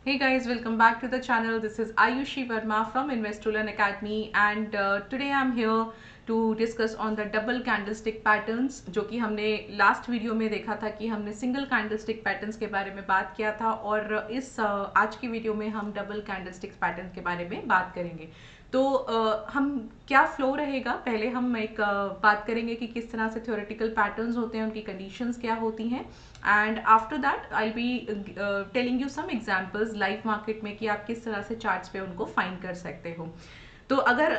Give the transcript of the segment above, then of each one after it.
Hey guys, welcome back to the channel. This is Ayushi Verma from Invest to Learn Academy and today I'm here to discuss on the double candlestick patterns जो कि हमने last video में देखा था कि हमने single candlestick patterns के बारे में बात किया था और इस आज की वीडियो में हम डबल कैंडलस्टिक पैटर्न्स के बारे में बात करेंगे। तो हम क्या फ्लो रहेगा, पहले हम एक बात करेंगे कि किस तरह से थ्योरेटिकल पैटर्न्स होते हैं, उनकी कंडीशंस क्या होती हैं and after that I be telling you some examples live market में कि आप किस तरह से चार्ट्स पे उनको फाइंड कर सकते हो। तो अगर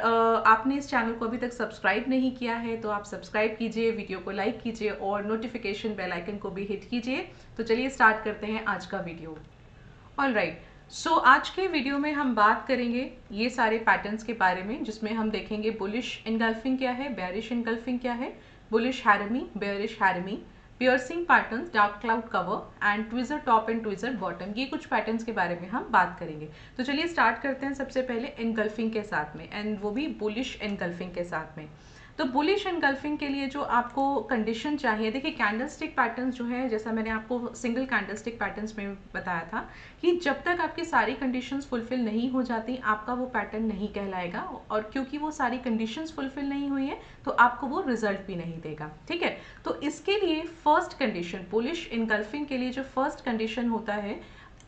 आपने इस चैनल को अभी तक सब्सक्राइब नहीं किया है तो आप सब्सक्राइब कीजिए, वीडियो को लाइक कीजिए और नोटिफिकेशन बेल आइकन को भी हिट कीजिए। तो चलिए स्टार्ट करते हैं आज का वीडियो। ऑलराइट, सो आज के वीडियो में हम बात करेंगे ये सारे पैटर्न्स के बारे में, जिसमें हम देखेंगे बुलिश एनगल्फिंग क्या है, बेयरिश एनगल्फिंग क्या है, bullish harami, bearish harami, piercing patterns, dark cloud cover and tweezer top and tweezer bottom. ये कुछ पैटर्न्स के बारे में हम बात करेंगे। तो चलिए स्टार्ट करते हैं सबसे पहले एनगल्फिंग के साथ में, एंड वो भी बुलिश एनगल्फिंग के साथ में। तो बुलिश एनगल्फिंग के लिए जो आपको कंडीशन चाहिए, देखिए कैंडलस्टिक पैटर्न्स जो है, जैसा मैंने आपको सिंगल कैंडलस्टिक पैटर्न्स में बताया था कि जब तक आपकी सारी कंडीशंस फुलफिल नहीं हो जाती आपका वो पैटर्न नहीं कहलाएगा, और क्योंकि वो सारी कंडीशंस फुलफिल नहीं हुई है तो आपको वो रिजल्ट भी नहीं देगा। ठीक है, तो इसके लिए फर्स्ट कंडीशन, बुलिश एनगल्फिंग के लिए जो फर्स्ट कंडीशन होता है,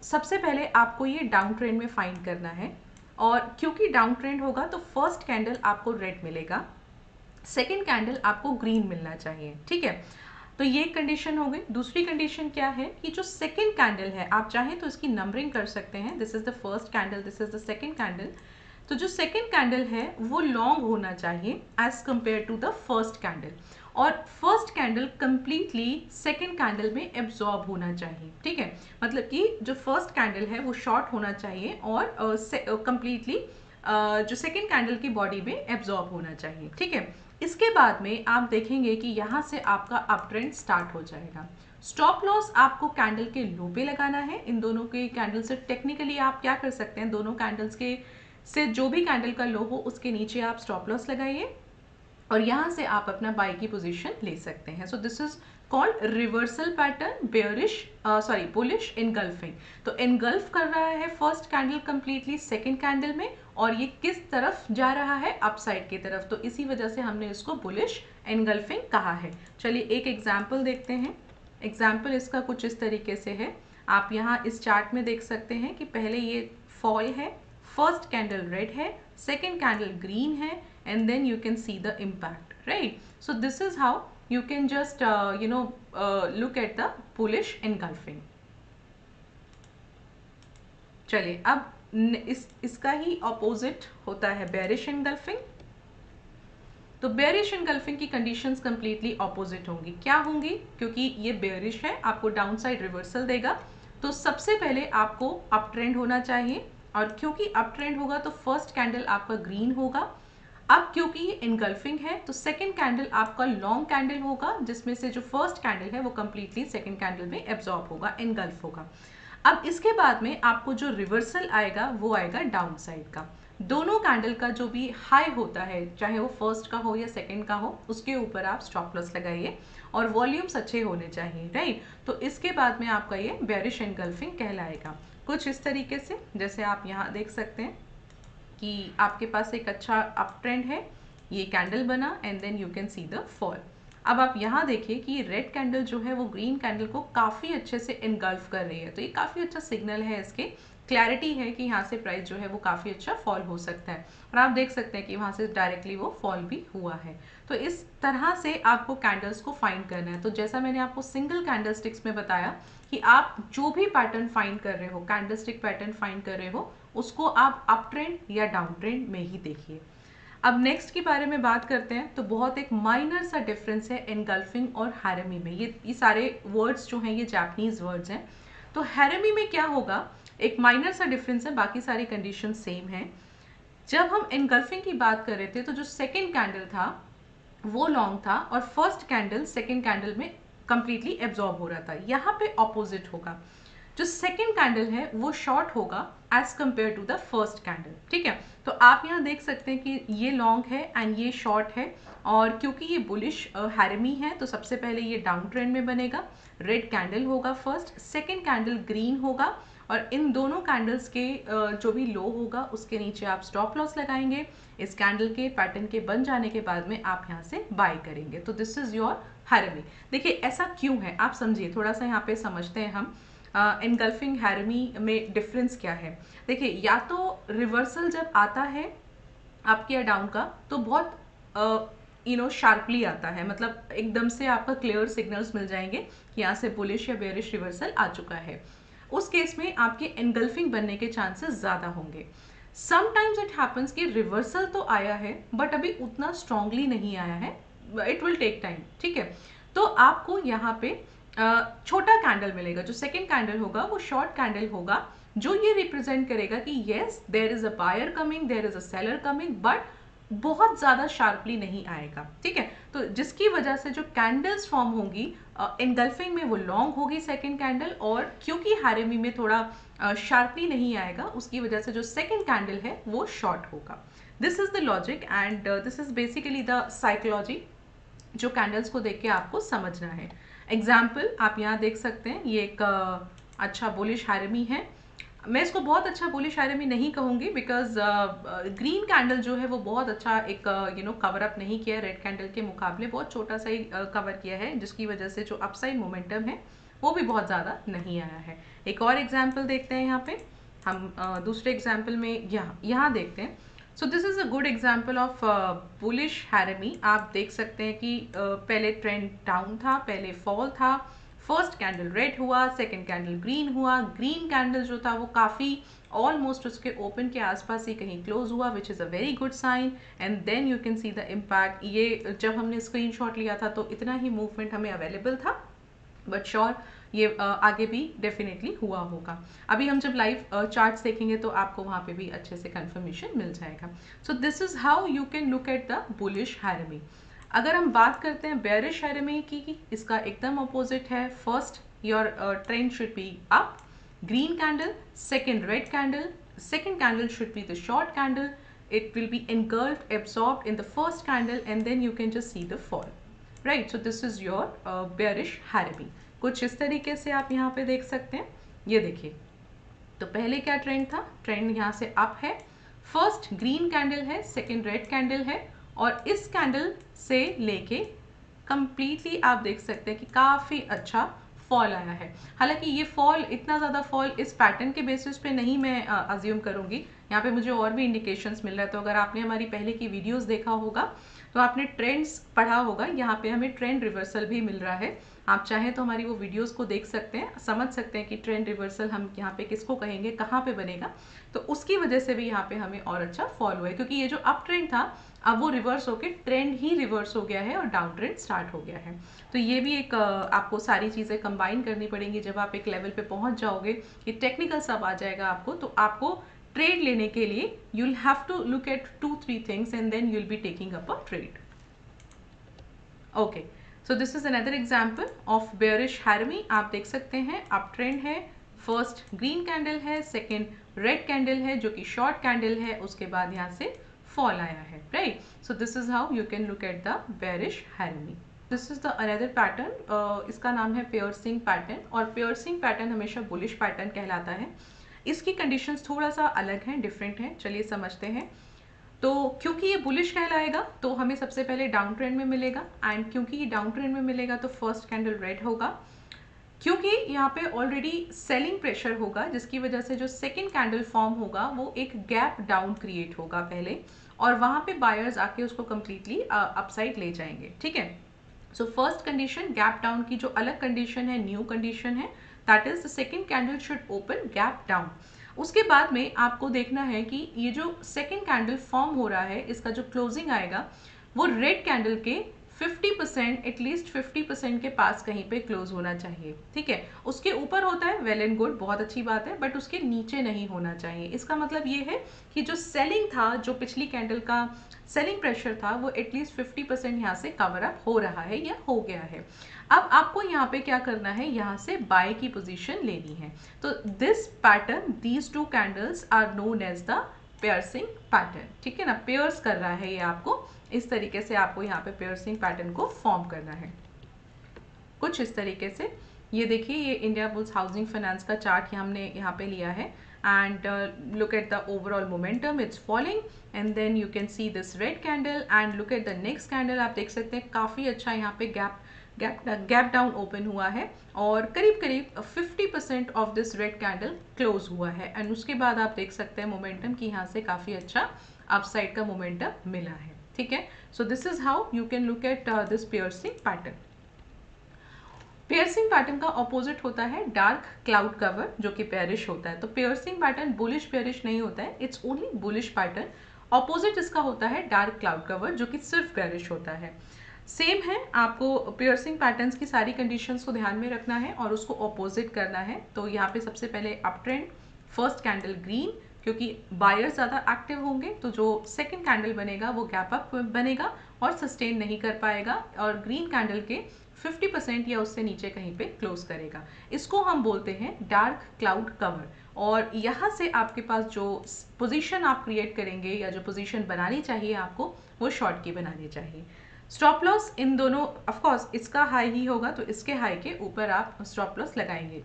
सबसे पहले आपको ये डाउन ट्रेंड में फाइंड करना है, और क्योंकि डाउन ट्रेंड होगा तो फर्स्ट कैंडल आपको रेड मिलेगा, सेकेंड कैंडल आपको ग्रीन मिलना चाहिए। ठीक है, तो ये कंडीशन हो गई। दूसरी कंडीशन क्या है कि जो सेकेंड कैंडल है, आप चाहें तो इसकी नंबरिंग कर सकते हैं, this is the first candle, this is the second candle. तो जो सेकेंड कैंडल है वो लॉन्ग होना चाहिए as compare to the first candle, और first candle completely second candle में एब्जॉर्ब होना चाहिए। ठीक है, मतलब कि जो फर्स्ट कैंडल है वो शॉर्ट होना चाहिए और कंप्लीटली जो सेकेंड कैंडल की बॉडी में एब्जॉर्ब होना चाहिए। ठीक है, इसके बाद में आप देखेंगे कि यहाँ से आपका अप ट्रेंड स्टार्ट हो जाएगा। स्टॉप लॉस आपको कैंडल के लो पे लगाना है। इन दोनों के कैंडल से टेक्निकली आप क्या कर सकते हैं, दोनों कैंडल्स के से जो भी कैंडल का लो हो उसके नीचे आप स्टॉप लॉस लगाइए और यहाँ से आप अपना बाई की पोजीशन ले सकते हैं। So this is called reversal pattern, bearish bullish engulfing. तो एनगल्फ कर रहा है first candle completely second candle में, और ये किस तरफ जा रहा है, अपसाइड की तरफ, तो इसी वजह से हमने इसको बुलिश एनगल्फिंग कहा है। चलिए एक एग्जाम्पल देखते हैं। एग्जाम्पल इसका कुछ इस तरीके से है, आप यहाँ इस चार्ट में देख सकते हैं कि पहले ये फॉल है, फर्स्ट कैंडल रेड है, second candle green है, and then you can see the impact, right? So this is how you can just look at the bullish engulfing. चलिए अब इसका ही ऑपोजिट होता है बेयरिश एनगल्फिंग। तो बेयरिश एनगल्फिंग की conditions completely opposite होंगी। क्या होंगी, क्योंकि ये बेयरिश है, आपको डाउन साइड रिवर्सल देगा, तो सबसे पहले आपको अप ट्रेंड होना चाहिए, और क्योंकि अप ट्रेंड होगा तो फर्स्ट कैंडल आपका ग्रीन होगा। अब क्योंकि ये एनगल्फिंग है तो सेकंड कैंडल आपका लॉन्ग कैंडल होगा, जिसमें से जो फर्स्ट कैंडल है वो कंप्लीटली सेकंड कैंडल में एब्जॉर्ब होगा, एनगल्फ होगा। अब इसके बाद में आपको जो रिवर्सल आएगा वो आएगा डाउन साइड का। दोनों कैंडल का जो भी हाई होता है, चाहे वो फर्स्ट का हो या सेकंड का हो, उसके ऊपर आप स्टॉप लॉस लगाइए और वॉल्यूम्स अच्छे होने चाहिए, राइट? तो इसके बाद में आपका ये बेयरिश एनगल्फिंग कहलाएगा। कुछ इस तरीके से, जैसे आप यहाँ देख सकते हैं कि आपके पास एक अच्छा अप ट्रेंड है, ये कैंडल बना and then you can see the fall. अब आप यहाँ देखिए कि रेड कैंडल जो है वो ग्रीन कैंडल को काफ़ी अच्छे से एनगल्फ कर रही है, तो ये काफ़ी अच्छा सिग्नल है, इसके क्लैरिटी है कि यहाँ से प्राइस जो है वो काफ़ी अच्छा फॉल हो सकता है, और आप देख सकते हैं कि वहाँ से डायरेक्टली वो फॉल भी हुआ है। तो इस तरह से आपको कैंडल्स को फाइंड करना है। तो जैसा मैंने आपको सिंगल कैंडलस्टिक्स में बताया कि आप जो भी पैटर्न फाइंड कर रहे हो, कैंडलस्टिक पैटर्न फाइंड कर रहे हो, उसको आप अप ट्रेंड या डाउन ट्रेंड में ही देखिए। अब नेक्स्ट के बारे में बात करते हैं। तो बहुत एक माइनर सा डिफरेंस है एनगल्फिंग और हैरमी में। ये सारे वर्ड्स जो हैं ये जापानीज वर्ड्स हैं। तो हैरमी में क्या होगा, एक माइनर सा डिफरेंस है, बाकी सारी कंडीशन सेम है। जब हम एनगल्फिंग की बात कर रहे थे तो जो सेकेंड कैंडल था वो लॉन्ग था और फर्स्ट कैंडल सेकेंड कैंडल में कंप्लीटली एब्जॉर्ब हो रहा था। यहाँ पे ऑपोजिट होगा, जो सेकेंड कैंडल है वो शॉर्ट होगा as compare to the first candle. ठीक है, तो आप यहाँ देख सकते हैं कि ये लॉन्ग है एंड ये शॉर्ट है, और क्योंकि ये बुलिश हैरमी है तो सबसे पहले ये डाउन ट्रेंड में बनेगा, रेड कैंडल होगा फर्स्ट, सेकेंड कैंडल ग्रीन होगा, और इन दोनों कैंडल्स के जो भी लो होगा उसके नीचे आप स्टॉप लॉस लगाएंगे। इस कैंडल के पैटर्न के बन जाने के बाद में आप यहाँ से बाय करेंगे। तो दिस इज योर हैरमी। देखिए ऐसा क्यों है आप समझिए, थोड़ा सा यहाँ पे समझते हैं हम एनगल्फिंग हैरमी में डिफरेंस क्या है। देखिए या तो रिवर्सल जब आता है अप या डाउन का तो बहुत शार्पली आता है, मतलब एकदम से आपका क्लियर सिग्नल्स मिल जाएंगे कि यहाँ से बुलिश या बेरिश रिवर्सल आ चुका है। उस केस में आपके एनगल्फिंग बनने के चांसेस ज़्यादा होंगे। समटाइम्स इट हैपन्स कि रिवर्सल तो आया है बट अभी उतना स्ट्रांगली नहीं आया है, इट विल टेक टाइम, ठीक है। तो आपको यहाँ पे छोटा कैंडल मिलेगा, जो सेकेंड कैंडल होगा वो शॉर्ट कैंडल होगा, जो ये रिप्रेजेंट करेगा कि yes there is a buyer coming, there is a seller coming, but बहुत ज़्यादा शार्पली नहीं आएगा, ठीक है। तो जिसकी वजह से जो कैंडल्स फॉर्म होंगी एनगल्फिंग में वो लॉन्ग होगी सेकेंड कैंडल, और क्योंकि हैरमी में थोड़ा शार्पली नहीं आएगा उसकी वजह से जो सेकेंड कैंडल है वो शॉर्ट होगा। This is the logic and this is basically the psychology जो कैंडल्स को देख के आपको समझना है। एग्जाम्पल आप यहाँ देख सकते हैं, ये एक अच्छा बुलिश हैरमी है। मैं इसको बहुत अच्छा बुलिश हैरमी नहीं कहूँगी बिकॉज ग्रीन कैंडल जो है वो बहुत अच्छा एक कवर अप नहीं किया है, रेड कैंडल के मुकाबले बहुत छोटा सा ही कवर किया है, जिसकी वजह से जो अपसाइड मोमेंटम है वो भी बहुत ज़्यादा नहीं आया है। एक और एग्जाम्पल देखते हैं यहाँ पे हम, दूसरे एग्जाम्पल में यहाँ देखते हैं। So this is a good example of bullish harami. आप देख सकते हैं कि पहले ट्रेंड डाउन था, पहले फॉल था, फर्स्ट कैंडल रेड हुआ, सेकंड कैंडल ग्रीन हुआ। ग्रीन कैंडल जो था वो काफ़ी ऑलमोस्ट उसके ओपन के आसपास ही कहीं क्लोज हुआ, which is a very good sign. And then you can see the impact. ये जब हमने स्क्रीनशॉट लिया था तो इतना ही मूवमेंट हमें अवेलेबल था, बट श्योर ये आगे भी डेफिनेटली हुआ होगा। अभी हम जब लाइव चार्ट्स देखेंगे तो आपको वहाँ पे भी अच्छे से कंफर्मेशन मिल जाएगा। So this is how you can look at the bullish harami. अगर हम बात करते हैं बेरिश हैरमी की, इसका एकदम अपोजिट है। First your trend should be up, green candle, second red candle, second candle should be the short candle, it will be engulfed, absorbed in the first candle, and then you can just see the fall, right? So this is your bearish हैरमी। कुछ इस तरीके से आप यहाँ पे देख सकते हैं। ये देखिए, तो पहले क्या ट्रेंड था, ट्रेंड यहाँ से अप है, फर्स्ट ग्रीन कैंडल है, सेकेंड रेड कैंडल है, और इस कैंडल से लेके कंप्लीटली आप देख सकते हैं कि काफ़ी अच्छा फॉल आया है। हालांकि ये फॉल, इतना ज़्यादा फॉल इस पैटर्न के बेसिस पे नहीं मैं अज्यूम करूँगी, यहाँ पे मुझे और भी इंडिकेशंस मिल रहा है। तो अगर आपने हमारी पहले की वीडियोस देखा होगा तो आपने ट्रेंड्स पढ़ा होगा, यहाँ पे हमें ट्रेंड रिवर्सल भी मिल रहा है। आप चाहें तो हमारी वो वीडियोस को देख सकते हैं, समझ सकते हैं कि ट्रेंड रिवर्सल हम यहाँ पे किसको कहेंगे, कहाँ पे बनेगा। तो उसकी वजह से भी यहाँ पे हमें और अच्छा फॉल हुआ है, क्योंकि ये जो अप ट्रेंड था अब वो रिवर्स होके ट्रेंड ही रिवर्स हो गया है और डाउन ट्रेंड स्टार्ट हो गया है। तो ये भी एक आपको सारी चीज़ें कंबाइन करनी पड़ेंगी। जब आप एक लेवल पे पहुंच जाओगे, ये टेक्निकल सब आ जाएगा आपको, तो आपको ट्रेड लेने के लिए you will have to look at 2-3 things and then you will be taking up a trade. Okay, so this is another example of bearish harami. आप देख सकते हैं अप ट्रेंड है, फर्स्ट ग्रीन कैंडल है, second red candle है जो कि short candle है, उसके बाद यहाँ से फॉल आया है, right? So this is how you can look at the bearish harami. This is the another pattern, इसका नाम है पियर्सिंग पैटर्न, और पियर्सिंग पैटर्न हमेशा बुलिश पैटर्न कहलाता है। इसकी कंडीशंस थोड़ा सा अलग हैं, डिफरेंट हैं, चलिए समझते हैं। तो क्योंकि ये बुलिश कहलाएगा तो हमें सबसे पहले डाउन ट्रेंड में मिलेगा, एंड क्योंकि ये डाउन ट्रेंड में मिलेगा तो फर्स्ट कैंडल रेड होगा। क्योंकि यहाँ पे ऑलरेडी सेलिंग प्रेशर होगा, जिसकी वजह से जो सेकेंड कैंडल फॉर्म होगा वो एक गैप डाउन क्रिएट होगा पहले, और वहाँ पे बायर्स आके उसको कम्प्लीटली अपसाइड ले जाएंगे, ठीक है। So first condition gap down की जो अलग कंडीशन है, न्यू कंडीशन है, that is the second candle should open gap down. उसके बाद में आपको देखना है कि ये जो सेकेंड कैंडल फॉर्म हो रहा है, इसका जो क्लोजिंग आएगा वो रेड कैंडल के 50%, एटलीस्ट 50% के पास कहीं पे क्लोज होना चाहिए, ठीक है। उसके ऊपर होता है वेल एंड गुड, बहुत अच्छी बात है, बट उसके नीचे नहीं होना चाहिए। इसका मतलब ये है कि जो सेलिंग था, जो पिछली कैंडल का सेलिंग प्रेशर था, वो एटलीस्ट 50% यहाँ से कवर अप हो रहा है या हो गया है। अब आपको यहाँ पे क्या करना है, यहाँ से बाय की पोजीशन लेनी है। तो this pattern, these two candles are known as the piercing pattern, ठीक है ना। पियर्स कर रहा है ये आपको, इस तरीके से आपको यहाँ पे पियर्सिंग पैटर्न को फॉर्म करना है, कुछ इस तरीके से। ये देखिए, ये इंडिया बुल्स हाउसिंग फाइनेंस का चार्ट हमने यहाँ पे लिया है and look at the overall momentum, it's falling and then you can see this red candle and look at the next candle. आप देख सकते हैं काफ़ी अच्छा यहाँ पे गैप डाउन ओपन हुआ है और करीब करीब 50% of this red candle close हुआ है एंड उसके बाद आप देख सकते हैं मोमेंटम कि यहाँ से काफ़ी अच्छा अपसाइड का मोमेंटम मिला है। ठीक है, so this is how you can look at this piercing pattern. Piercing pattern का ऑपोजिट होता है डार्क क्लाउड कवर, जो कि पेयरिश होता है। तो पियर्सिंग पैटर्न बुलिश पेयरिश नहीं होता है, it's only bullish pattern. Opposite इसका होता है डार्क क्लाउड कवर, जो कि सिर्फ पेयरिश होता है। सेम है, आपको पियर्सिंग पैटर्न्स की सारी कंडीशंस को ध्यान में रखना है और उसको ऑपोजिट करना है। तो यहाँ पे सबसे पहले up trend, first candle green, क्योंकि बायर्स ज़्यादा एक्टिव होंगे तो जो सेकंड कैंडल बनेगा वो गैप अप बनेगा और सस्टेन नहीं कर पाएगा और ग्रीन कैंडल के 50% या उससे नीचे कहीं पे क्लोज करेगा। इसको हम बोलते हैं डार्क क्लाउड कवर। और यहाँ से आपके पास जो पोजीशन आप क्रिएट करेंगे या जो पोजीशन बनानी चाहिए आपको, वो शॉर्ट की बनानी चाहिए। स्टॉप लॉस इन दोनों, ऑफ कोर्स इसका हाई ही होगा तो इसके हाई के ऊपर आप स्टॉप लॉस लगाएंगे।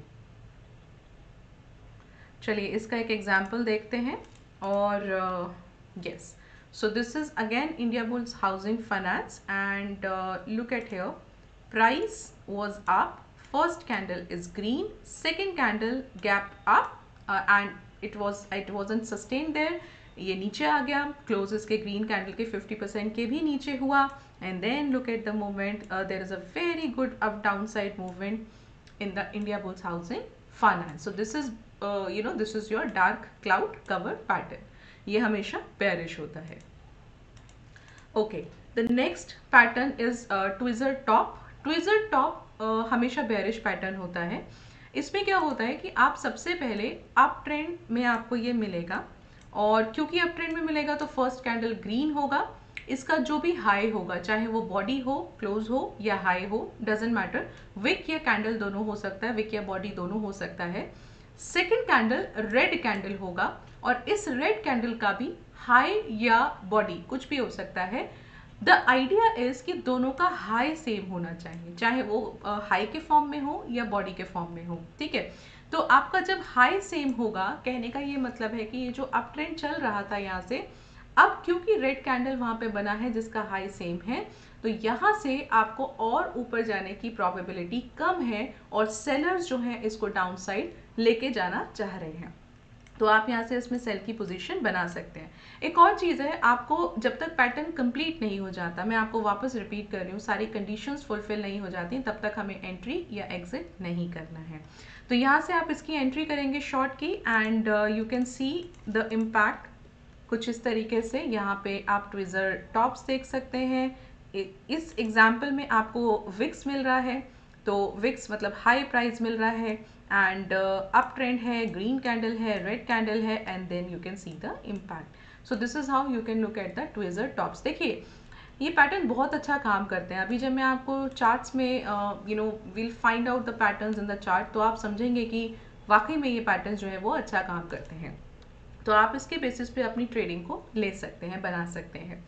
चलिए इसका एक एग्जाम्पल देखते हैं और yes, so this is again India bulls housing finance and look at here, price was up, first candle is green, second candle gap up and it wasn't sustained there, ये नीचे आ गया, क्लोज इसके green candle के 50% के भी नीचे हुआ and then look at the movement, there is a very good up down side movement in the Indiabulls housing finance. So this is this is your dark cloud cover pattern, ये हमेशा bearish होता है। Okay, the next pattern is tweezer top. Tweezer top हमेशा bearish pattern होता है। इसमें क्या होता है कि आप सबसे पहले अप ट्रेंड में आपको ये मिलेगा और क्योंकि अप ट्रेंड में मिलेगा तो फर्स्ट कैंडल ग्रीन होगा, इसका जो भी हाई होगा, चाहे वो बॉडी हो, क्लोज हो या हाई हो, डजेंट मैटर, विक या कैंडल दोनों हो सकता है, विक या बॉडी दोनों हो सकता है। सेकेंड कैंडल रेड कैंडल होगा और इस रेड कैंडल का भी हाई या बॉडी कुछ भी हो सकता है। द आइडिया इज कि दोनों का हाई सेम होना चाहिए, चाहे वो हाई के फॉर्म में हो या बॉडी के फॉर्म में हो। ठीक है, तो आपका जब हाई सेम होगा, कहने का ये मतलब है कि ये जो अप ट्रेंड चल रहा था यहाँ से, अब क्योंकि रेड कैंडल वहाँ पे बना है जिसका हाई सेम है, तो यहाँ से आपको और ऊपर जाने की प्रोबेबिलिटी कम है और सेलर्स जो हैं इसको डाउन साइड लेके जाना चाह रहे हैं, तो आप यहाँ से इसमें सेल की पोजीशन बना सकते हैं। एक और चीज़ है, आपको जब तक पैटर्न कंप्लीट नहीं हो जाता, मैं आपको वापस रिपीट कर रही हूँ, सारी कंडीशंस फुलफिल नहीं हो जाती तब तक हमें एंट्री या एग्जिट नहीं करना है। तो यहाँ से आप इसकी एंट्री करेंगे शॉर्ट की and you can see the impact कुछ इस तरीके से। यहाँ पे आप ट्विजर टॉप्स देख सकते हैं। इस एग्जाम्पल में आपको विक्स मिल रहा है, तो विक्स मतलब हाई प्राइस मिल रहा है एंड अप ट्रेंड है, ग्रीन कैंडल है, रेड कैंडल है and then you can see the impact. So this is how you can look at the tweezer tops. देखिए ये पैटर्न बहुत अच्छा काम करते हैं। अभी जब मैं आपको चार्ट्स में will find out the patterns in the chart, तो आप समझेंगे कि वाकई में ये पैटर्न्स जो है वो अच्छा काम करते हैं। तो आप इसके बेसिस पे अपनी ट्रेडिंग को ले सकते हैं, बना सकते हैं।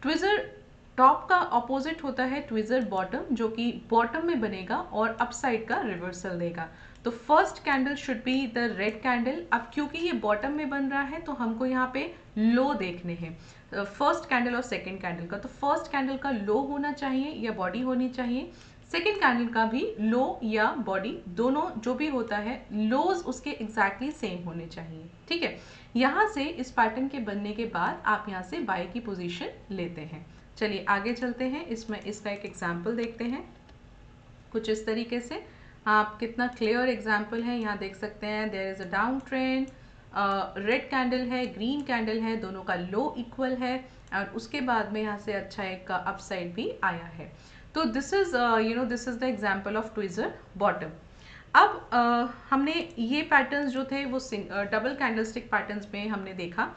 ट्विजर टॉप का ऑपोजिट होता है ट्विजर बॉटम, जो कि बॉटम में बनेगा और अपसाइड का रिवर्सल देगा। तो first candle should be the red candle. अब क्योंकि ये बॉटम में बन रहा है तो हमको यहाँ पे लो देखने हैं, फर्स्ट कैंडल और सेकंड कैंडल का। तो फर्स्ट कैंडल का लो होना चाहिए या बॉडी होनी चाहिए, सेकेंड कैंडल का भी लो या बॉडी, दोनों जो भी होता है लोज उसके एग्जैक्टली सेम होने चाहिए। ठीक है, यहाँ से इस पैटर्न के बनने के बाद आप यहाँ से बाय की पोजीशन लेते हैं। चलिए आगे चलते हैं, इसमें इसका एक एग्जाम्पल देखते हैं कुछ इस तरीके से। आप कितना क्लियर एग्जाम्पल है, यहाँ देख सकते हैं there is a down trend, red candle है, ग्रीन कैंडल है, दोनों का लो इक्वल है और उसके बाद में यहाँ से अच्छा एक अपसाइड भी आया है। तो this is this is the example of tweezer bottom. अब हमने ये पैटर्न्स जो थे वो डबल कैंडलस्टिक पैटर्न्स में हमने देखा।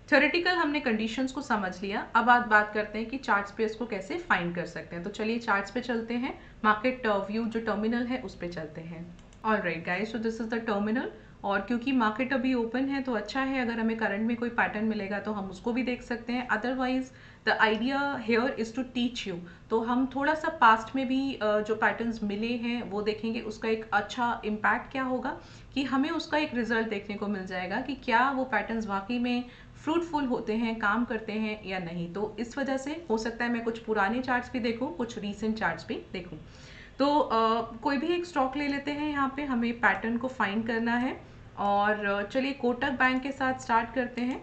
थ्योरेटिकल हमने कंडीशंस को समझ लिया। अब बात करते हैं कि चार्ट्स पे इसको कैसे फाइंड कर सकते हैं। तो चलिए चार्ट्स पे चलते हैं, मार्केट व्यू जो टर्मिनल है उस पे चलते हैं। Alright guys, so this is the terminal और क्योंकि मार्केट अभी ओपन है तो अच्छा है, अगर हमें करंट में कोई पैटर्न मिलेगा तो हम उसको भी देख सकते हैं। Otherwise the idea here is to teach you. तो हम थोड़ा सा पास्ट में भी जो पैटर्न्स मिले हैं वो देखेंगे, उसका एक अच्छा इम्पैक्ट क्या होगा कि हमें उसका एक रिजल्ट देखने को मिल जाएगा कि क्या वो पैटर्न्स वाकई में फ्रूटफुल होते हैं, काम करते हैं या नहीं। तो इस वजह से हो सकता है मैं कुछ पुराने चार्ट्स भी देखूँ, कुछ रीसेंट चार्ट्स भी देखूँ। तो कोई भी एक स्टॉक ले लेते हैं, यहाँ पे हमें पैटर्न को फाइंड करना है। और चलिए कोटक बैंक के साथ स्टार्ट करते हैं।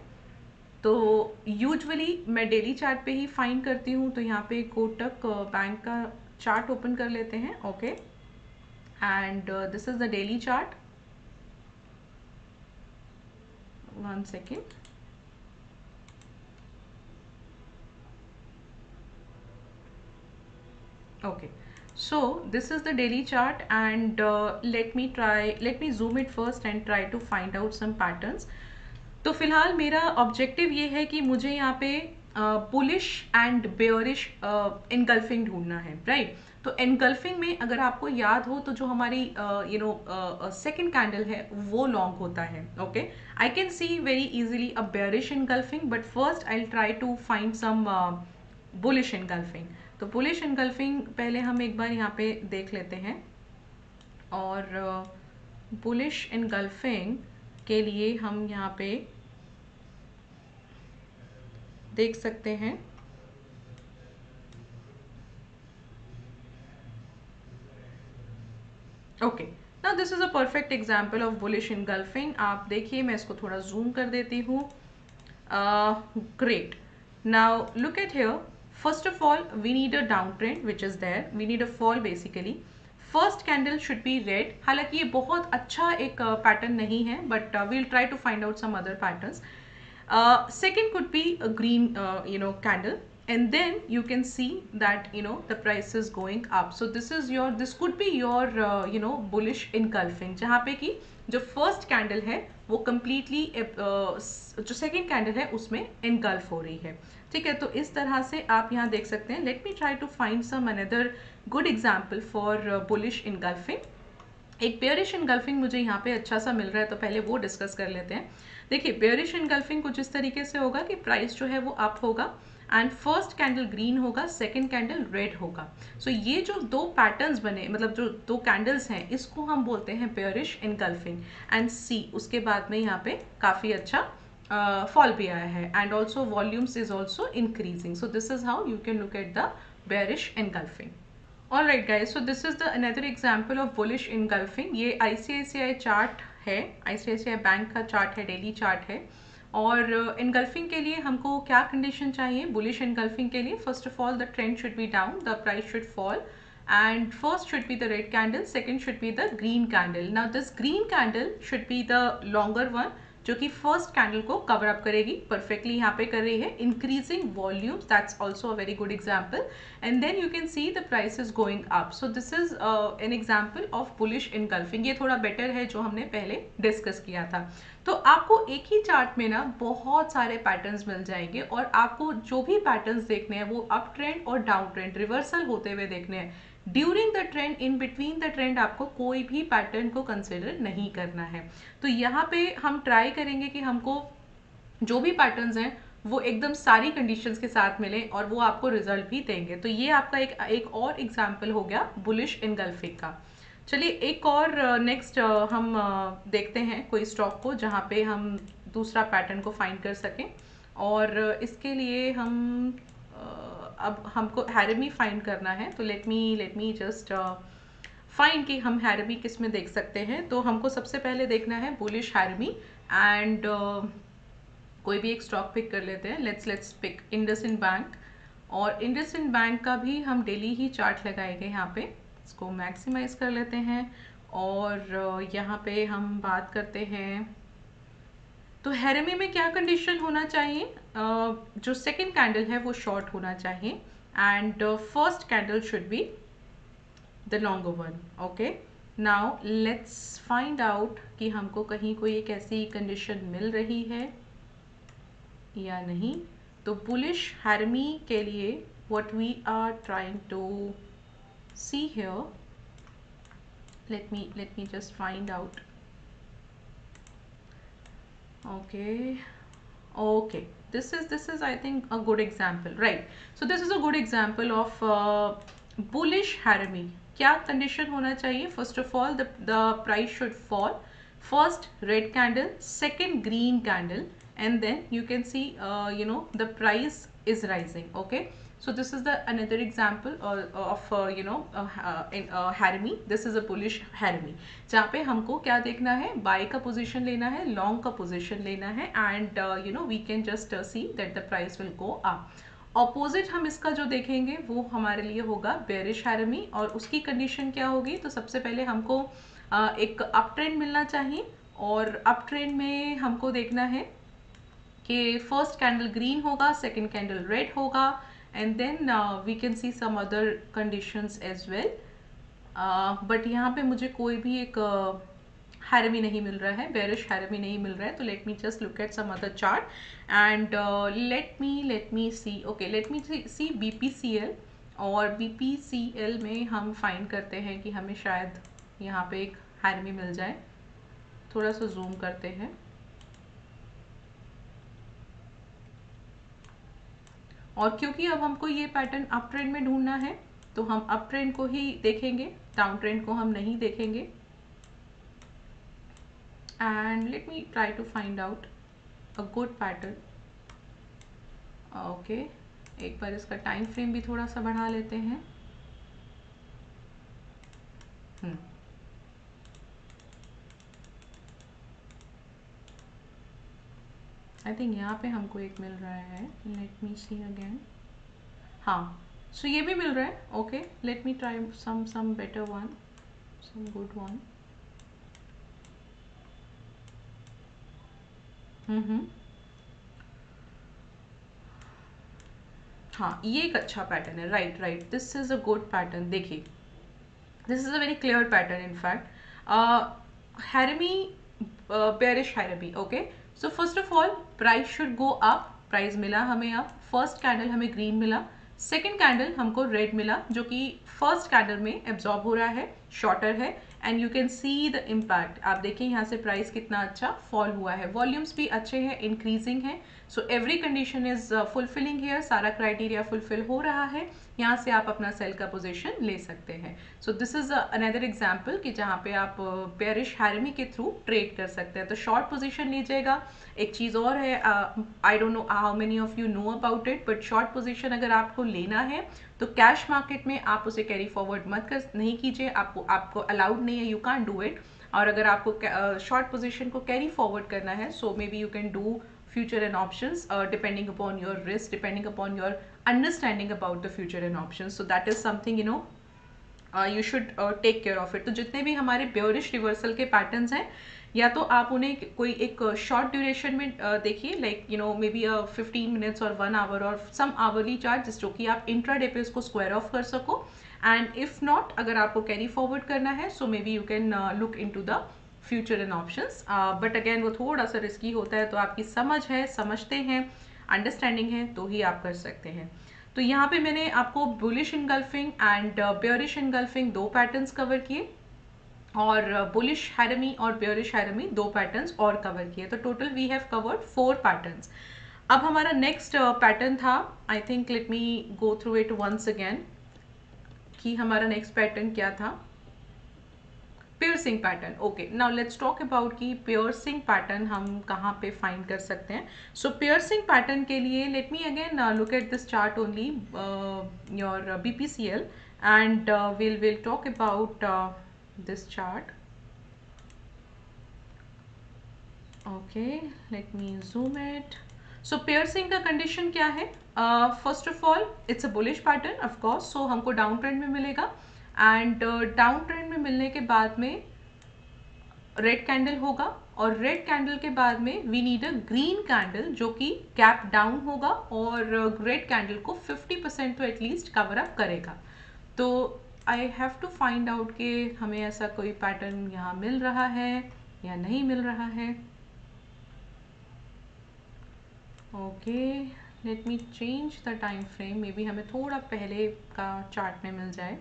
तो यूजुअली मैं डेली चार्ट पे ही फाइंड करती हूँ, तो यहाँ पे कोटक बैंक का चार्ट ओपन कर लेते हैं। Okay, and this is the daily chart. One second. Okay, so this is the daily chart, and let me zoom it first and try to find out some patterns. तो फिलहाल मेरा objective ये है कि मुझे यहाँ पे बुलिश एंड बेयरिश इनगल्फिंग ढूंढना है, राइट। तो इनगल्फिंग में अगर आपको याद हो तो जो हमारी सेकंड कैंडल है वो लॉन्ग होता है। Okay, I can see very easily a bearish engulfing, but first I will try to find some bullish engulfing. तो बुलिश इनगल्फिंग पहले हम एक बार यहाँ पे देख लेते हैं। और बुलिश इनगल्फिंग के लिए हम यहाँ पे देख सकते हैं। Okay, now this is a perfect example of bullish engulfing. आप देखिए, मैं इसको थोड़ा जूम कर देती हूँ। Great, now look at here. First of all we need a down trend which is there, we need a fall basically. First candle should be red. हालांकि ये बहुत अच्छा एक पैटर्न नहीं है, but we'll try to find out some other patterns. Second could be a green candle, and then you can see that the price is going up. So this could be your bullish engulfing, जहाँ पे कि जो first candle है वो completely जो second candle है उसमें engulf हो रही है। ठीक है, तो इस तरह से आप यहाँ देख सकते हैं। Let me try to find some another good example for bullish engulfing. एक बेयरिश इनगल्फिंग मुझे यहाँ पे अच्छा सा मिल रहा है, तो पहले वो डिस्कस कर लेते हैं। देखिए, बेयरिश इनगल्फिंग कुछ इस तरीके से होगा कि प्राइस जो है वो अप होगा एंड फर्स्ट कैंडल ग्रीन होगा, सेकंड कैंडल रेड होगा। सो ये जो दो पैटर्न्स बने, मतलब जो दो कैंडल्स हैं, इसको हम बोलते हैं बेयरिश इनगल्फिंग। एंड सी उसके बाद में यहाँ पे काफ़ी अच्छा फॉल भी आया है, and also volumes is also increasing. So this is how you can look at the bearish engulfing. Alright guys, so this is the another example of bullish engulfing. ये ICICI चार्ट है, ICICI bank का chart है, daily chart है। और engulfing के लिए हमको क्या कंडीशन चाहिए bullish engulfing के लिए? First of all, the trend should be down, the price should fall, and first should be the red candle, second should be the green candle. Now this green candle should be the longer one, जो कि first candle को cover up करेगी, perfectly यहाँ पे कर रही है। Increasing volumes, that's also a very good example, and then you can see the price is going up. So this is an example of bullish engulfing. ये थोड़ा better है जो हमने पहले डिस्कस किया था। तो आपको एक ही चार्ट में ना बहुत सारे पैटर्न्स मिल जाएंगे, और आपको जो भी पैटर्न्स देखने हैं वो अप ट्रेंड और डाउन ट्रेंड रिवर्सल होते हुए देखने हैं। During the trend, in between the trend आपको कोई भी पैटर्न को कंसिडर नहीं करना है। तो यहाँ पे हम ट्राई करेंगे कि हमको जो भी पैटर्न्स हैं वो एकदम सारी कंडीशंस के साथ मिले और वो आपको रिजल्ट भी देंगे। तो ये आपका एक और एग्जाम्पल हो गया बुलिश इनगल्फिंग का। चलिए एक और नेक्स्ट हम देखते हैं कोई स्टॉक को जहाँ पे हम दूसरा पैटर्न को फाइंड कर सकें। और इसके लिए हम अब हमको हैरमी फाइंड करना है। तो लेट मी जस्ट फाइंड कि हम हैरमी किस में देख सकते हैं। तो हमको सबसे पहले देखना है बुलिश हैरमी, एंड कोई भी एक स्टॉक पिक कर लेते हैं। Let's pick IndusInd bank. और इंडसइंड बैंक का भी हम डेली ही चार्ट लगाएंगे यहाँ पे। इसको मैक्सिमाइज कर लेते हैं, और यहाँ पे हम बात करते हैं। तो हैरमी में क्या कंडीशन होना चाहिए? जो सेकंड कैंडल है वो शॉर्ट होना चाहिए, and first candle should be the longer one. Okay, now let's find out कि हमको कहीं कोई एक ऐसी कंडीशन मिल रही है या नहीं। तो बुलिश हैरमी के लिए what we are trying to see here, let me just find out. Okay, This is I think a good example, right? So this is a good example of bullish harami. क्या condition होना चाहिए? First of all, the price should fall. First red candle, second green candle, and then you can see the price is rising. Okay, so this is the another example of in harami. This is a bullish harami जहाँ पे हमको क्या देखना है, bye का position लेना है, long का पोजीशन लेना है, and we can just see that the price will go up. Opposite हम इसका जो देखेंगे वो हमारे लिए होगा बेरिश हैरमी, और उसकी कंडीशन क्या होगी? तो सबसे पहले हमको एक अप ट्रेंड मिलना चाहिए, और अप ट्रेंड में हमको देखना है कि फर्स्ट कैंडल ग्रीन होगा, सेकेंड कैंडल रेड होगा, and then we can see some other conditions as well. But यहाँ पे मुझे कोई भी एक हैरमी नहीं मिल रहा है, बेरिश हैरमी नहीं मिल रहा है. तो let me just look at some other chart and let me see. Okay, let me see BPCL, और BPCL में हम फाइंड करते हैं कि हमें शायद यहाँ पे एक हैरमी मिल जाए. थोड़ा सा जूम करते हैं. और क्योंकि अब हमको ये पैटर्न अप ट्रेंड में ढूंढना है, तो हम अप ट्रेंड को ही देखेंगे, डाउन ट्रेंड को हम नहीं देखेंगे. And let me try to find out a good pattern. Okay, एक बार इसका टाइम फ्रेम भी थोड़ा सा बढ़ा लेते हैं. आई थिंक यहाँ पे हमको एक मिल रहा है. Let me see again. हाँ, सो ये भी मिल रहा है. Okay, let me try some better one, some good one. हाँ, ये एक अच्छा पैटर्न है. Right right, this is a good pattern. देखिए, this is a very clear pattern in fact. Harami, bearish harami. Okay, so first of all price should go up. Price मिला हमें up. First candle हमें green मिला, second candle हमको red मिला, जो कि first candle में एब्जॉर्ब हो रहा है, शॉर्टर है, and you can see the impact. आप देखिए यहाँ से प्राइस कितना अच्छा फॉल हुआ है. वॉल्यूम्स भी अच्छे हैं, इंक्रीजिंग है. So every condition is fulfilling here. सारा क्राइटेरिया फुलफिल हो रहा है. यहाँ से आप अपना सेल का पोजीशन ले सकते हैं. So this is another example कि जहाँ पे आप बेरिश हैरमी के थ्रू ट्रेड कर सकते हैं. तो शॉर्ट पोजीशन लीजिएगा. एक चीज़ और है, I don't know how many of you know about it, but short position अगर आपको लेना है तो कैश मार्केट में आप उसे कैरी फॉरवर्ड नहीं कीजिए. आपको अलाउड नहीं है, यू कैन डू इट. और अगर आपको शॉर्ट पोजीशन को कैरी फॉरवर्ड करना है, so maybe you can do future and options depending upon your risk, depending upon your understanding about the future and options. So that is something you should take care of it. तो जितने भी हमारे bearish reversal के patterns हैं, या तो आप उन्हें कोई एक शॉर्ट ड्यूरेशन में देखिए, लाइक मे बी 15 मिनट्स और 1 आवर और सम आवरली चार्ट, जो कि आप इंट्राडे पे उसको स्क्वायर ऑफ कर सको. एंड इफ नॉट, अगर आपको कैरी फॉरवर्ड करना है, so maybe you can look into the future and options. But again वो थोड़ा सा रिस्की होता है. तो आपकी समझ है, समझते हैं, अंडरस्टैंडिंग है, तो ही आप कर सकते हैं. तो यहाँ पे मैंने आपको bullish engulfing and bearish engulfing 2 patterns cover किए, और बुलिश हैरमी और बेयरिश हैरमी 2 पैटर्न्स और कवर किए. तो total we have covered 4 patterns. अब हमारा नेक्स्ट पैटर्न था, I think let me go through it once again, कि हमारा नेक्स्ट पैटर्न क्या था. Piercing pattern. Okay, now let's talk about कि पियर्सिंग पैटर्न हम कहाँ पे फाइंड कर सकते हैं. सो पियर्सिंग पैटर्न के लिए let me again look at this chart only, your BPCL, and we'll talk about this chart. Okay, let me zoom it. So piercing का कंडीशन क्या है? First of all it's a bullish pattern of course, so हमको down trend में मिलेगा, and down trend में मिलने के बाद में रेड कैंडल होगा, और रेड कैंडल के बाद में we need a green candle जो कि गैप डाउन होगा, और रेड कैंडल को 50% तो एटलीस्ट कवर अप करेगा. तो I have to find out कि हमें ऐसा कोई पैटर्न यहाँ मिल रहा है या नहीं मिल रहा है. Okay, let me change the time frame. May be हमें थोड़ा पहले का चार्ट में मिल जाए.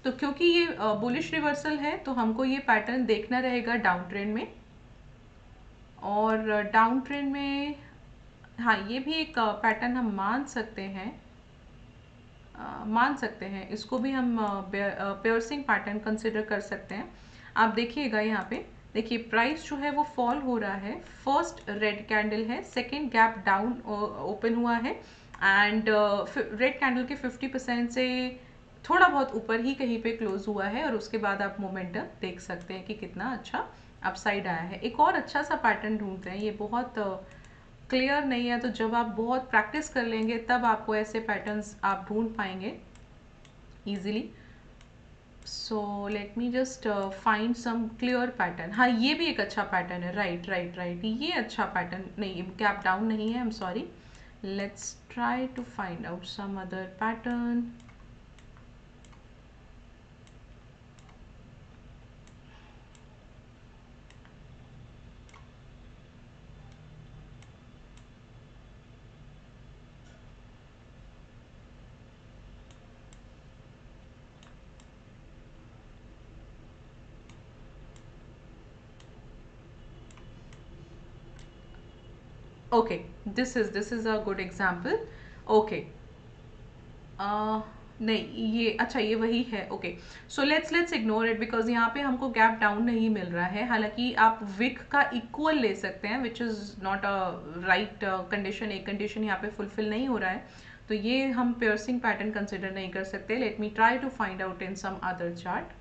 तो क्योंकि ये बुलिश रिवर्सल है तो हमको ये पैटर्न देखना रहेगा डाउन ट्रेंड में। और डाउन ट्रेंड में हाँ, ये भी एक पैटर्न हम मान सकते हैं, इसको भी हम पियर्सिंग पैटर्न कंसिडर कर सकते हैं। आप देखिएगा यहाँ पे, देखिए प्राइस जो है वो फॉल हो रहा है, फर्स्ट रेड कैंडल है, सेकेंड गैप डाउन ओपन हुआ है एंड रेड कैंडल के 50% से थोड़ा बहुत ऊपर ही कहीं पे क्लोज हुआ है और उसके बाद आप मोमेंटम देख सकते हैं कि कितना अच्छा अपसाइड आया है। एक और अच्छा सा पैटर्न ढूंढते हैं, ये बहुत क्लियर नहीं है, तो जब आप बहुत प्रैक्टिस कर लेंगे तब आपको ऐसे पैटर्न्स आप ढूंढ पाएंगे easily. So let me just find some clear pattern. हाँ, ये भी एक अच्छा पैटर्न है, राइट राइट राइट, ये अच्छा पैटर्न नहीं, गैप डाउन नहीं है, I am sorry. Let's try to find out some other pattern. Okay, this is a good example. Okay, नहीं ये अच्छा, ये वही है। Okay, so let's ignore it because यहाँ पे हमको गैप डाउन नहीं मिल रहा है। हालांकि आप विक का इक्वल ले सकते हैं, which is not a right condition, एक कंडीशन यहाँ पे फुलफिल नहीं हो रहा है, तो ये हम पियर्सिंग पैटर्न कंसिडर नहीं कर सकते। Let me try to find out in some other chart.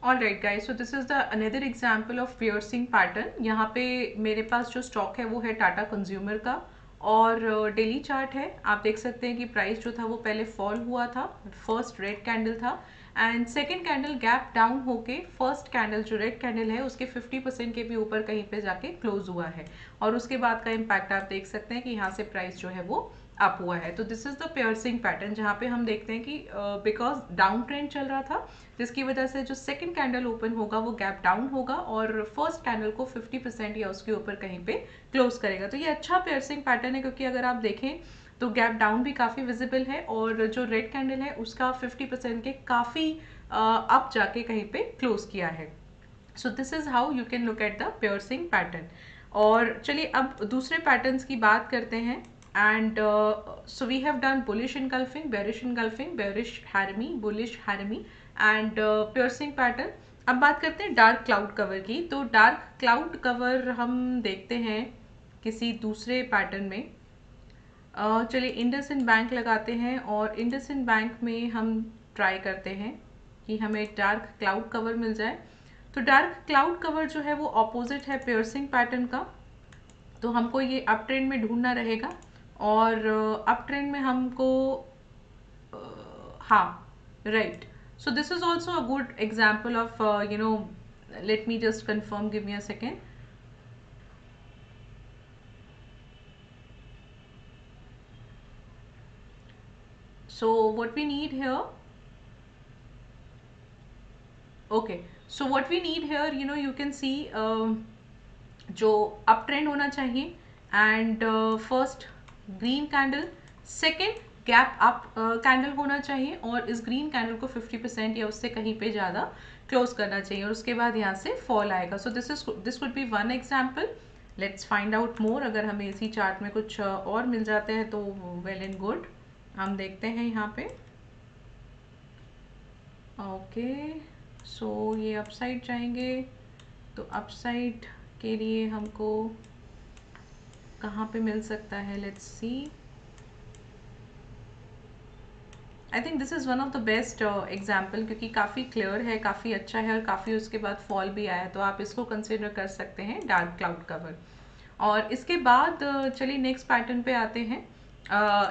Alright guys, so this is the another example of piercing pattern. यहाँ पे मेरे पास जो स्टॉक है वो है टाटा कंज्यूमर का और डेली चार्ट है। आप देख सकते हैं कि प्राइस जो था वो पहले फॉल हुआ था, फर्स्ट रेड कैंडल था and second candle gap down होके फर्स्ट कैंडल जो रेड कैंडल है उसके 50% के भी ऊपर कहीं पे जाके क्लोज हुआ है और उसके बाद का इम्पैक्ट आप देख सकते हैं कि यहाँ से प्राइस जो है वो अप हुआ है। तो this is the piercing pattern, जहाँ पे हम देखते हैं कि बिकॉज डाउन ट्रेंड चल रहा था जिसकी वजह से जो सेकंड कैंडल ओपन होगा वो गैप डाउन होगा और फर्स्ट कैंडल को 50% या उसके ऊपर कहीं पे क्लोज करेगा। तो ये अच्छा पियर्सिंग पैटर्न है क्योंकि अगर आप देखें तो गैप डाउन भी काफ़ी विजिबल है और जो रेड कैंडल है उसका 50% के काफ़ी अप जाके कहीं पे क्लोज किया है। So this is how you can look at the piercing pattern. और चलिए अब दूसरे पैटर्न्स की बात करते हैं and so we have done bullish engulfing, bearish harami, bullish harami and piercing pattern. अब बात करते हैं डार्क क्लाउड कवर की। तो डार्क क्लाउड कवर हम देखते हैं किसी दूसरे पैटर्न में। चलिए इंडसइंड बैंक लगाते हैं और इंडसइंड बैंक में हम ट्राई करते हैं कि हमें डार्क क्लाउड कवर मिल जाए। तो डार्क क्लाउड कवर जो है वो ऑपोजिट है पियर्सिंग पैटर्न का, तो हमको ये अप ट्रेंड में ढूंढना रहेगा और अप ट्रेंड में हमको हाँ, right. So this is also a good example of late me just confirm, give me a second. So what we need here, okay, so what we need here, you can see जो up trend होना चाहिए and first green candle, second gap up candle होना चाहिए और इस green candle को 50% या उससे कहीं पे ज़्यादा क्लोज करना चाहिए और उसके बाद यहाँ से फॉल आएगा। So this would be one example. Let's find out more. अगर हमें इसी चार्ट में कुछ और मिल जाते हैं तो वेल एंड गुड। हम देखते हैं यहाँ पे। ओके, सो ये अपसाइड जाएंगे, तो अपसाइड के लिए हमको कहाँ पे मिल सकता है, let's see. I think this is one of the best example क्योंकि काफ़ी क्लियर है, काफ़ी अच्छा है और काफ़ी उसके बाद फॉल भी आया, तो आप इसको कंसिडर कर सकते हैं डार्क क्लाउड कवर। और इसके बाद चलिए नेक्स्ट पैटर्न पे आते हैं।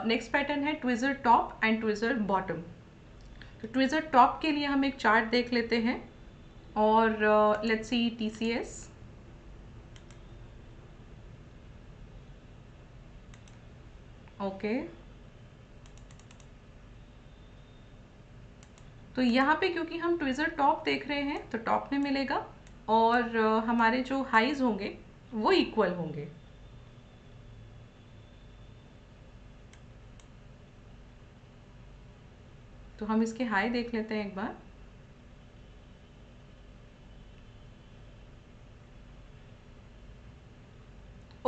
नेक्स्ट पैटर्न है tweezer top and tweezer bottom. तो ट्विज़र टॉप के लिए हम एक चार्ट देख लेते हैं और लेट्स सी TCS। ओके, तो यहाँ पे क्योंकि हम ट्विज़र टॉप देख रहे हैं तो टॉप में मिलेगा और हमारे जो हाइज होंगे वो इक्वल होंगे। तो हम इसके हाई देख लेते हैं एक बार।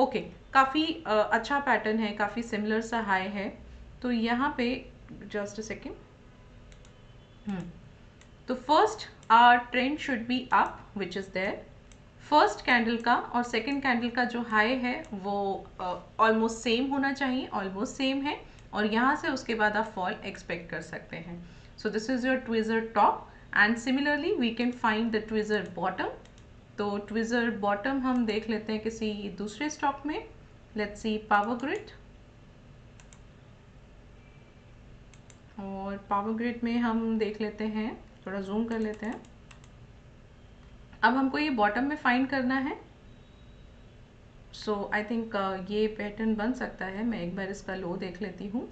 ओके, काफ़ी अच्छा पैटर्न है, काफ़ी सिमिलर सा हाई है। तो यहाँ पे जस्ट अ सेकेंड, तो first our trend should be up which is there. First candle का और सेकंड कैंडल का जो हाई है वो ऑलमोस्ट सेम होना चाहिए, ऑलमोस्ट सेम है, और यहाँ से उसके बाद आप फॉल एक्सपेक्ट कर सकते हैं। So this is your tweezer top and similarly we can find the tweezer bottom. तो ट्विज़र बॉटम हम देख लेते हैं किसी दूसरे स्टॉक में। लेट्स सी पावर ग्रिड, और पावर ग्रिड में हम देख लेते हैं, थोड़ा जूम कर लेते हैं। अब हमको ये बॉटम में फाइंड करना है। सो आई थिंक ये पैटर्न बन सकता है। मैं एक बार इसका लो देख लेती हूँ।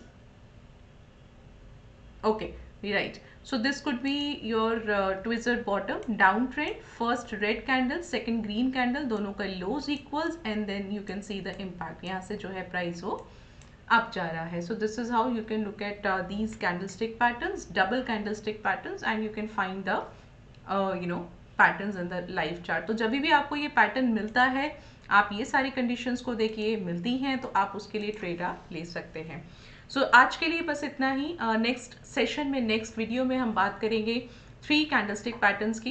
Okay, right, so this could be your tweezer bottom down trend. First red candle, second green candle, दोनों का lows equals and then you can see the impact. यहाँ से जो है प्राइस वो अप जा रहा है। So this is how you can look at these candlestick patterns, double candlestick patterns, and you can find the patterns in the live chart. तो जब भी आपको ये पैटर्न मिलता है, आप ये सारी कंडीशंस को देखिए, मिलती हैं तो आप उसके लिए ट्रेड आप ले सकते हैं। सो आज के लिए बस इतना ही। नेक्स्ट सेशन में, नेक्स्ट वीडियो में हम बात करेंगे 3 कैंडलस्टिक पैटर्न्स की,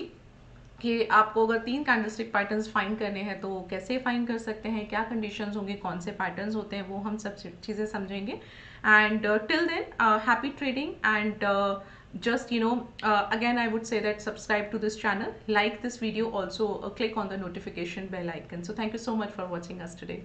कि आपको अगर 3 कैंडलस्टिक पैटर्न्स फाइंड करने हैं तो कैसे फाइंड कर सकते हैं, क्या कंडीशंस होंगे, कौन से पैटर्न्स होते हैं, वो हम सब चीज़ें समझेंगे। And till then, happy trading, and just again I would say that subscribe to this channel, like this video, also click on the notification bell icon. So thank you so much for watching us today.